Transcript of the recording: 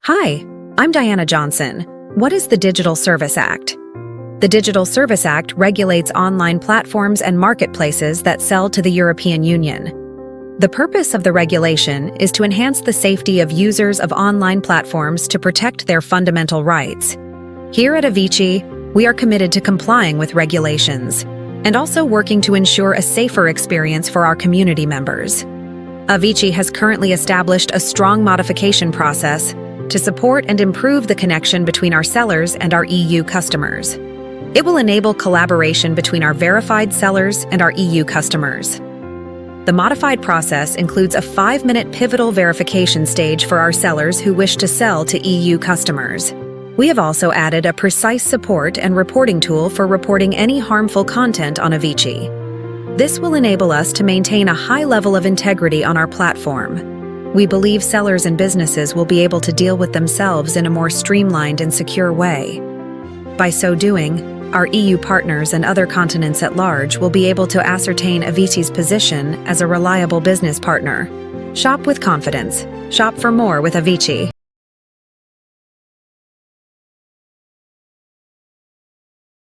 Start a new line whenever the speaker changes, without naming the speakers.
Hi, I'm Diana Johnson. What is the Digital Service Act? The Digital Service Act regulates online platforms and marketplaces that sell to the European Union. The purpose of the regulation is to enhance the safety of users of online platforms to protect their fundamental rights. Here at Avicii, we are committed to complying with regulations and also working to ensure a safer experience for our community members. Avicii has currently established a strong modification process to support and improve the connection between our sellers and our EU customers. It will enable collaboration between our verified sellers and our EU customers. The modified process includes a 5-minute pivotal verification stage for our sellers who wish to sell to EU customers. We have also added a precise support and reporting tool for reporting any harmful content on Avicii. This will enable us to maintain a high level of integrity on our platform. We believe sellers and businesses will be able to deal with themselves in a more streamlined and secure way. By so doing, our EU partners and other continents at large will be able to ascertain Avicii's position as a reliable business partner. Shop with confidence. Shop for more with Avicii.